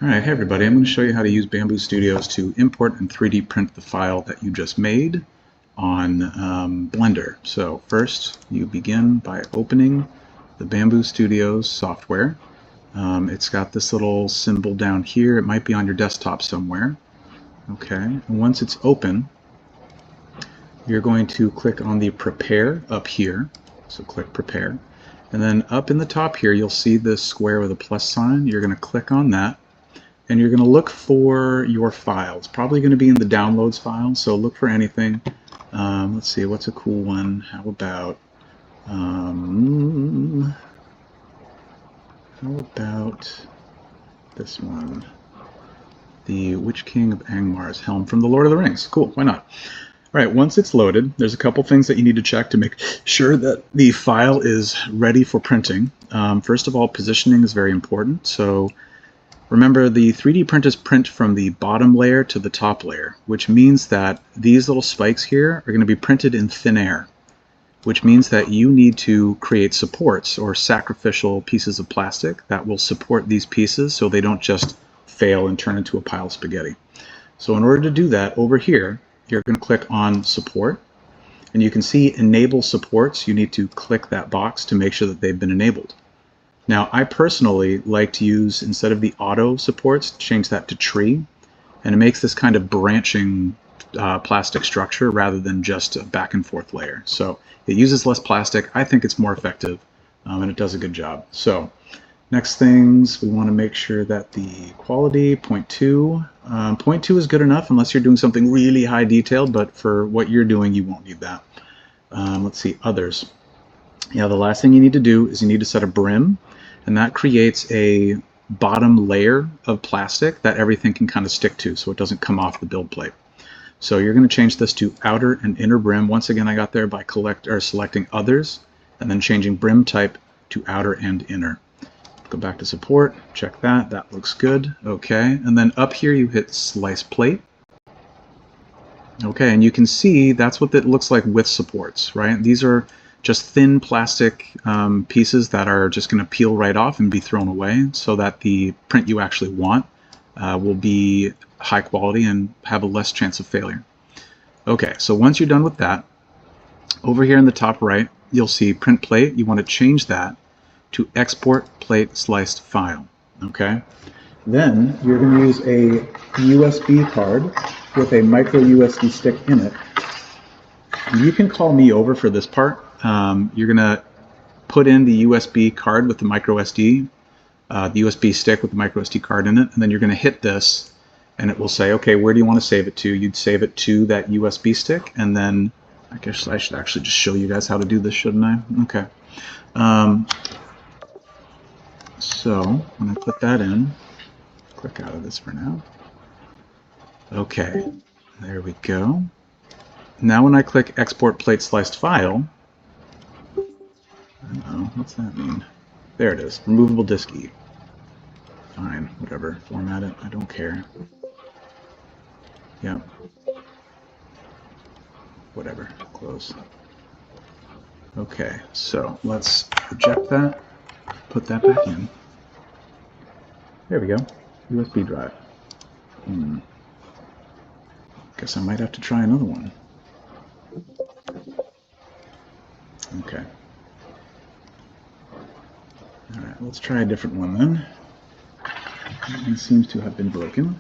Alright, hey everybody, I'm going to show you how to use Bambu Studios to import and 3D print the file that you just made on Blender. So first you begin by opening the Bambu Studios software. It's got this little symbol down here. It might be on your desktop somewhere. Okay, and once it's open, you're going to click on the Prepare up here. So click Prepare. And then up in the top here you'll see this square with a plus sign. You're going to click on that. And you're going to look for your file. It's probably going to be in the downloads file, so look for anything. Let's see, what's a cool one? How about this one? The Witch King of Angmar's Helm from the Lord of the Rings. Cool, why not? All right, once it's loaded, there's a couple things that you need to check to make sure that the file is ready for printing. First of all, positioning is very important. So remember, the 3D printers print from the bottom layer to the top layer, which means that these little spikes here are going to be printed in thin air, which means that you need to create supports or sacrificial pieces of plastic that will support these pieces so they don't just fail and turn into a pile of spaghetti. So in order to do that, over here, you're going to click on Support, and you can see Enable Supports. You need to click that box to make sure that they've been enabled. Now, I personally like to use, instead of the auto supports, change that to tree, and it makes this kind of branching plastic structure rather than just a back and forth layer. So it uses less plastic. I think it's more effective, and it does a good job. So next things, we want to make sure that the quality, 0.2. 0.2 is good enough unless you're doing something really high detailed, but for what you're doing, you won't need that. Let's see, others. Yeah, the last thing you need to do is you need to set a brim, and that creates a bottom layer of plastic that everything can kind of stick to so it doesn't come off the build plate. So you're going to change this to outer and inner brim. Once again, I got there by selecting others and then changing brim type to outer and inner. Go back to support, check that, that looks good. Okay, and then up here you hit slice plate. Okay, and you can see that's what it looks like with supports, right? These are just thin plastic pieces that are just going to peel right off and be thrown away so that the print you actually want will be high quality and have a less chance of failure. Okay, so once you're done with that, over here in the top right, you'll see print plate. You want to change that to export plate sliced file. Okay, then you're going to use a USB card with a micro USB stick in it. You can call me over for this part. You're going to put in the USB card with the micro SD, the USB stick with the micro SD card in it, and then you're going to hit this, and it will say, okay, where do you want to save it to? You'd save it to that USB stick, and then I guess I should actually just show you guys how to do this, shouldn't I? Okay. So when I put that in, click out of this for now. Okay, there we go. Now when I click Export Plate Sliced File, I don't know, what's that mean? There it is, removable disk E. Fine, whatever, format it, I don't care. Yeah. Whatever, close. Okay, so let's eject that, put that back in. There we go, USB drive. Guess I might have to try another one. Okay. Alright, let's try a different one then. That one seems to have been broken.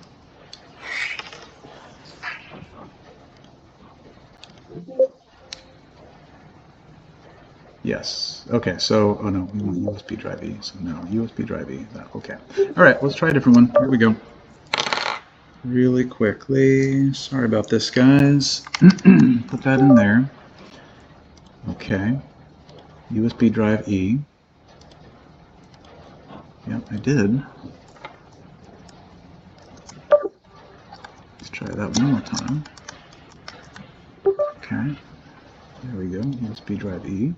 Yes. Okay, so, oh no, we want USB drive E. So no, USB drive E. Okay. Alright, let's try a different one. Here we go. Really quickly. Sorry about this, guys. Put that in there. Okay. USB drive E. Yep, I did. Let's try that one more time. Okay. There we go. USB drive E.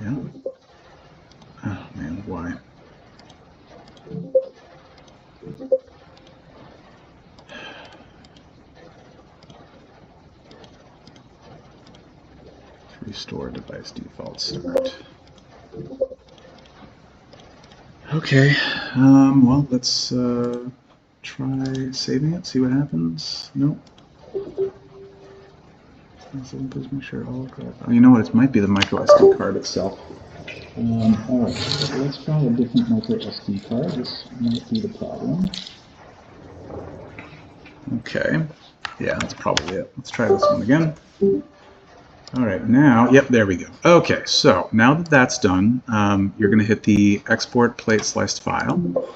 Yeah. Oh man, why? Restore device default start. Okay, well, let's try saving it, see what happens. Nope. Please make sure all correct. Oh, you know what? It might be the micro SD card itself. All right, so let's try a different micro SD card. This might be the problem. Okay, yeah, that's probably it. Let's try this one again. All right, now, yep, there we go. Okay, so now that that's done, you're going to hit the export plate sliced file,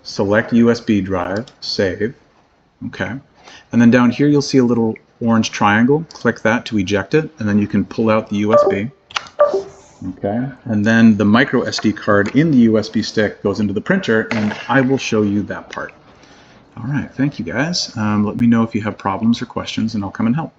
select USB drive, save, okay. And then down here you'll see a little orange triangle. Click that to eject it, and then you can pull out the USB. Okay, and then the micro SD card in the USB stick goes into the printer, and I will show you that part. All right, thank you guys. Let me know if you have problems or questions, and I'll come and help.